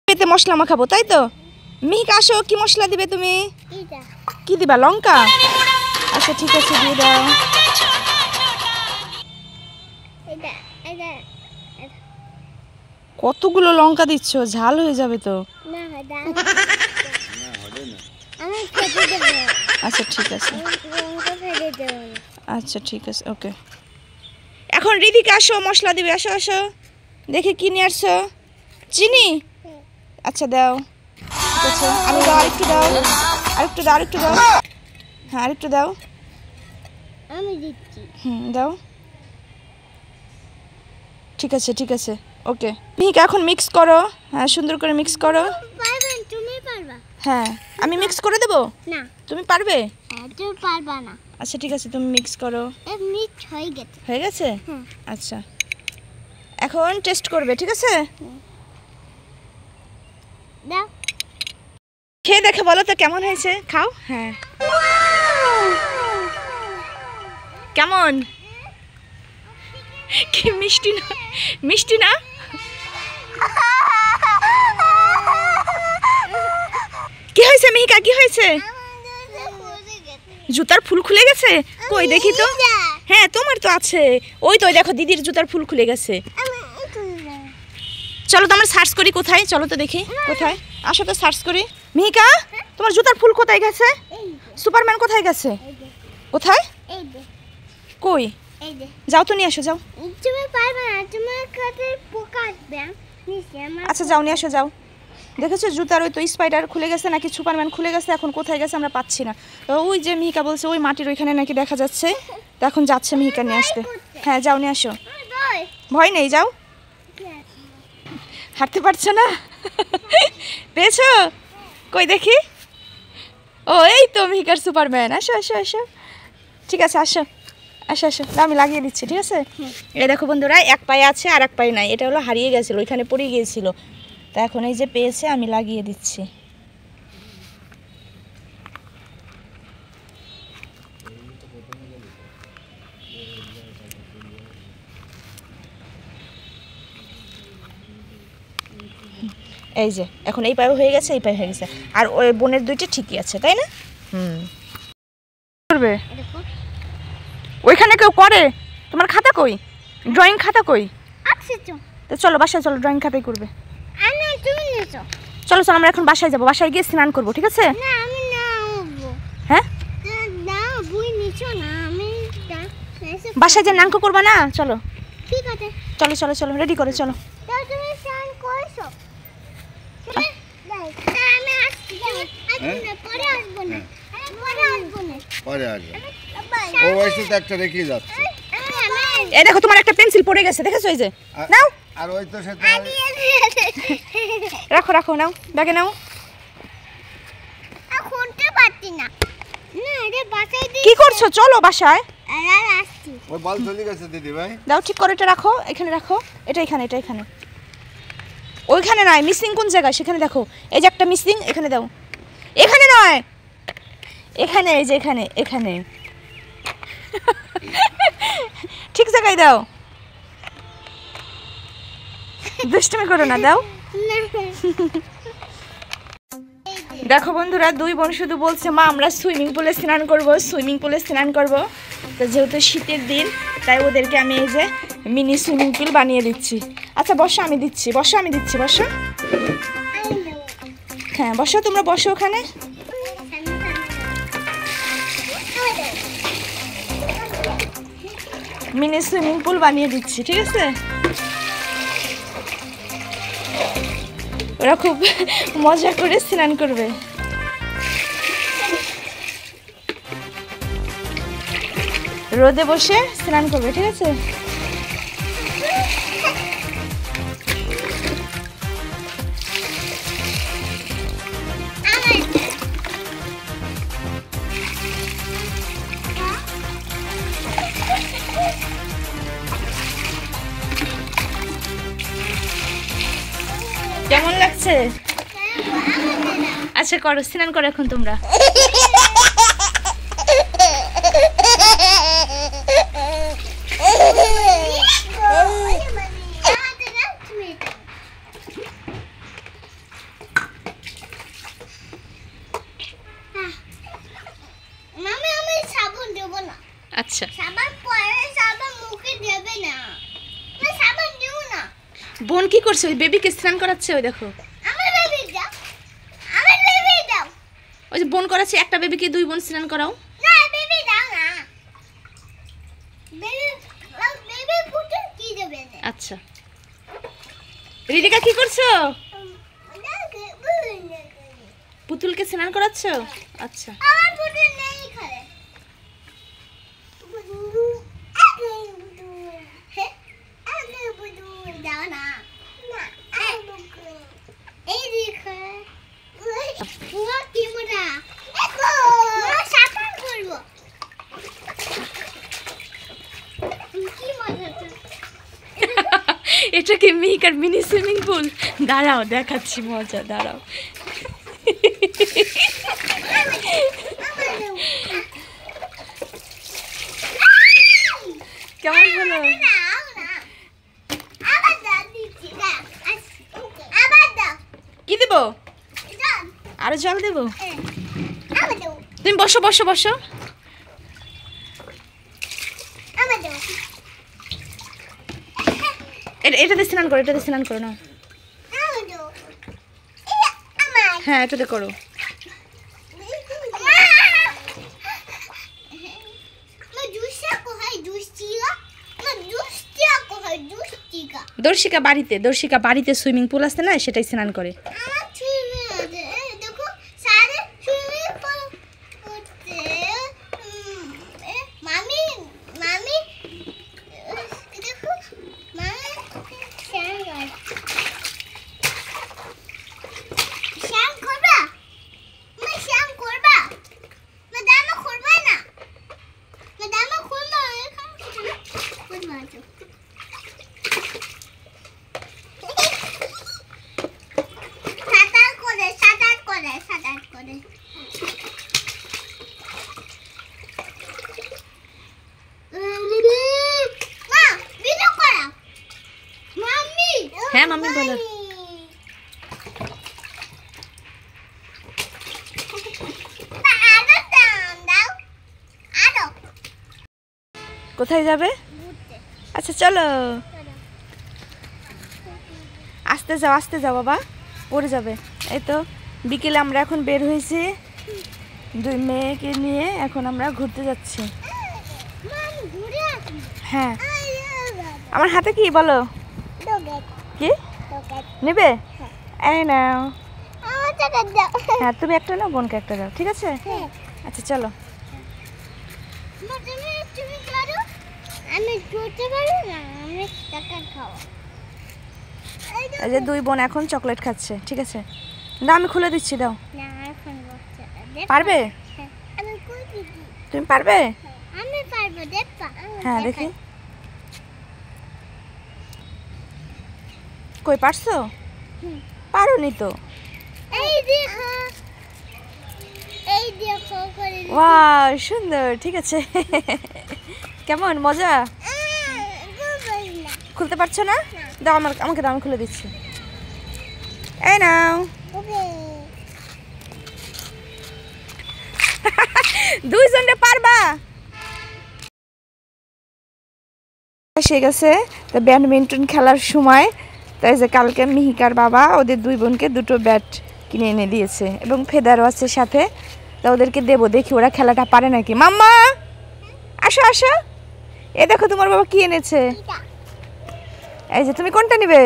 পেতে মশলা মাখাবো তাই তো? মিহিকা আসো, কি মশলা দিবে তুমি? কি দিবা? লঙ্কা? আচ্ছা ঠিক আছে, দিয়ে দাও। কতগুলো লঙ্কা দিচ্ছ? ঝাল হয়ে যাবে তো। আচ্ছা ঠিক আছে, আচ্ছা ঠিক আছে, ওকে। এখন রিদিকা আসো, মশলা দিবে। আসো আসো, দেখে কি নিয়ে আসছো? চিনি? আচ্ছা দাও, ঠিক আছে। আমি দাও, আরেকটু দাও, আরেকটু দাও, আরেকটু দাও। হ্যাঁ আরেকটু দাও। আমি দিচ্ছি। দাও। ঠিক আছে ঠিক আছে, ওকে। মিহিকা এখন মিক্স করো। হ্যাঁ সুন্দর করে মিক্স করো। পারবেন? তুমি পারবা? হ্যাঁ আমি মিক্স করে দেবো। না তুমি পারবে? তুমি পারবা না। আচ্ছা ঠিক আছে, তুমি মিক্স করো। মিক্স হয়ে গেছে। হয়ে গেছে? আচ্ছা এখন টেস্ট করবে, ঠিক আছে? দাও, খেয়ে দেখে বলো তো কেমন হয়েছে। খাও। হ্যাঁ কেমন? কি মিষ্টি না? মিষ্টি না? কি হয়েছে মিহিকা, কি হয়েছে? জুতার ফুল খুলে গেছে? কই দেখি তো। হ্যাঁ তোমার তো আছে, ওই তো দেখো দিদির জুতার ফুল খুলে গেছে। চলো তো আমরা সার্চ করি কোথায়, চলো তো দেখি কোথায়। আসো তো সার্চ করি। মিহিকা তোমার জুতার ফুল কোথায় গেছে? সুপারম্যান কোথায় গেছে? কোথায়? কই? যাও তো নিয়ে আসো, যাও। তুমি পারবে না, তোমার কাছে পোকা আসবে। আচ্ছা যাও নিয়ে আসো, যাও। দেখেছো জুতার ওই তো স্পাইডার খুলে গেছে নাকি সুপারম্যান খুলে গেছে, এখন কোথায় গেছে আমরা পাচ্ছি না। তো ওই যে মিহিকা বলছে ওই মাটির ওইখানে নাকি দেখা যাচ্ছে, তো এখন যাচ্ছে মিহিকা নিয়ে আসতে। হ্যাঁ যাও নিয়ে আসো, ভয় নেই, যাও। হাঁটতে পারছো না? পেয়েছো? কই দেখি। ও এই তো মিহিকার সুপারম্যান। আসো আসো আসো, ঠিক আছে আসো আসো আসো, আমি লাগিয়ে দিচ্ছি, ঠিক আছে? এই দেখো বন্ধুরা, এক পায়ে আছে আর এক পায়ে নাই, এটা হলো হারিয়ে গেছিলো, ওইখানে পড়ে গিয়েছিল। তা এখন এই যে পেয়েছে, আমি লাগিয়ে দিচ্ছি। এই যে এখন এই পায়ে হয়ে গেছে, এই পায়ে হয়ে গেছে, আর ওই বোনের দুইটা ঠিকই আছে, তাই না? করবে ওইখানে কেউ করে? তোমার খাতা কই? ড্রয়িং খাতা কই? তো চলো বাসায় চলো, ড্রয়িং খাতাই করবে। চলো চলো আমরা এখন বাসায় যাবো, বাসায় গিয়ে স্নান করবো, ঠিক আছে? হ্যাঁ বাসায় যে নাঙ্ক করবা না, চলো চলো চলো চলো, রেডি করে চলো। এই দেখো তোমার একটা পেন্সিল পড়ে গেছে, দেখেছো? এই যে নাও, আর ওই তো সাথে রাখো রাখো, নাও ব্যাগে নাও। কি করছো? চলো বাসায়। ওই বল চলে গেছে দিদি ভাই। দাও ঠিক করে, এটা রাখো, এখানে রাখো, এটা এখানে, এটা এখানে। ওইখানে নয়, মিসিং কোন জায়গায় সেখানে দেখো। এই যে একটা মিসিং, এখানে দাও। এখানে নয়, এখানে, এই যে এখানে, এখানে। ঠিক জায়গায় দাও, দুষ্টুমি করো না, দাও। দেখো বন্ধুরা, দুই বোন শুধু বলছে মা আমরা সুইমিং পুলে স্নান করব, সুইমিং পুলে স্নান করব। তো যেহেতু শীতের দিন, তাই ওদেরকে আমি এই যে মিনি সুইমিং পুল বানিয়ে দিচ্ছি। আচ্ছা বসো, আমি দিচ্ছি, বসো, আমি দিচ্ছি, বসো। হ্যাঁ বসো, তোমরা বসো ওখানে। মিনি সুইমিং পুল বানিয়ে দিচ্ছি, ঠিক আছে? ওরা খুব মজা করে স্নান করবে। রোদে বসে স্নান করবে, ঠিক আছে? কেমন লাগছে? আচ্ছা করো, স্নান করো এখন তোমরা। বোন কি করছে? ওই বেবিকে স্নান করাচ্ছে, ওই দেখো। আমার বেবি দাও, আমার বেবি দাও। ওই যে বোন করাচ্ছে, একটা বেবিকে দুই বোন স্নান করাও। না বেবি দাও না, বেবি বেবি পুতুল কি দেবে না। আচ্ছা রিদিকা কি করছো? পুতুলকে স্নান করাচ্ছ? আচ্ছা আমার পুতুল নেই এখানে। দাও না, এই দেখো পুরো কি মোটা, দেখো সাঁতার করবো কি মজা। এটা কি মিহিকার মিনি সুইমিং পুল? দাঁড়াও দেখাচ্ছি মজা, দাঁড়াও। কেমন হলো? কি দেবো? আরো জল দেবো? তুমি বসো বসো বসো। এটাতে স্নান করো, এটাতে স্নান করো না। হ্যাঁ এটাতে করো। দর্শিকা বাড়িতে সুইমিং পুল আছে না, সেটাই স্নান করে। হ্যাঁ মাম্মি বলো। কোথায় যাবে? আচ্ছা চলো, আস্তে যাও বাবা, পড়ে যাবে। এই তো বিকেলে আমরা এখন বের হয়েছি দুই মেয়েকে নিয়ে, এখন আমরা ঘুরতে যাচ্ছি। হ্যাঁ আমার হাতে কি বলো? কি নেবে? এই নাও। হ্যাঁ তুমি একটা নাও, বোনকে একটা দাও, ঠিক আছে? আচ্ছা চলো। এই যে দুই বোন এখন চকলেট খাচ্ছে, ঠিক আছে? না আমি খুলে দিচ্ছি, দাও। পারবে? তুমি পারবে? হ্যাঁ দেখি, কই পারছো? পারোনি তো। ওয়াও সুন্দর, ঠিক আছে। কেমন মজা? খুলতে পারছো না? দাও আমাকে দাও, আমি খুলে দিচ্ছি। এই নাও। দুইজনে পারবা? এসে গেছে তো ব্যাডমিন্টন খেলার সময়, তাই যে কালকে মিহিকার বাবা ওদের দুই বোনকে দুটো ব্যাট কিনে এনে দিয়েছে এবং ফেদারও আছে সাথে, তা ওদেরকে দেবো, দেখি ওরা খেলাটা পারে নাকি। মাম্মা আসো আসো, এ দেখো তোমার বাবা কি এনেছে। এই যে তুমি কোনটা নেবে?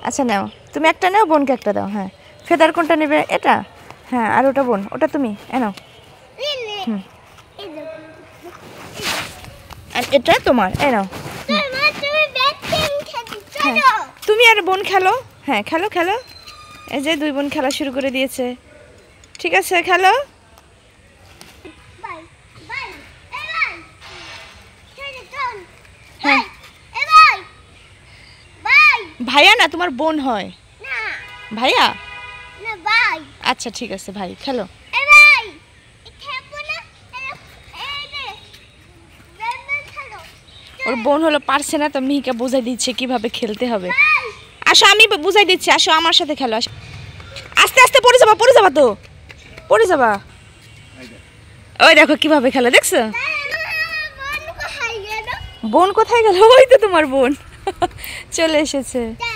আচ্ছা নাও, তুমি একটা নাও, বোনকে একটা দাও। হ্যাঁ ফেদার কোনটা নেবে? এটা? হ্যাঁ আর ওটা বোন, ওটা তুমি নাও। আর এটা তোমার, এই নাও। তুমি আর বোন খেলো। হ্যাঁ খেলো খেলো, এই যে দুই বোন খেলা শুরু করে দিয়েছে, ঠিক আছে খেলো। হ্যাঁ ভাইয়া না, তোমার বোন হয়। ভাইয়া? আচ্ছা ঠিক আছে ভাই, খেলো। ওর বোন হলো পারছে না, তো মিহিকা বুঝাই দিচ্ছে কিভাবে খেলতে হবে। আসো আমি বুঝাই দিচ্ছি, আসো আমার সাথে খেলো। আসো আস্তে আস্তে, পড়ে যাবা তো, পড়ে যাবা। ওই দেখো কিভাবে খেলো, দেখছো? বোন কোথায় গেল? ওই তো তোমার বোন। চলে এসেছে। টা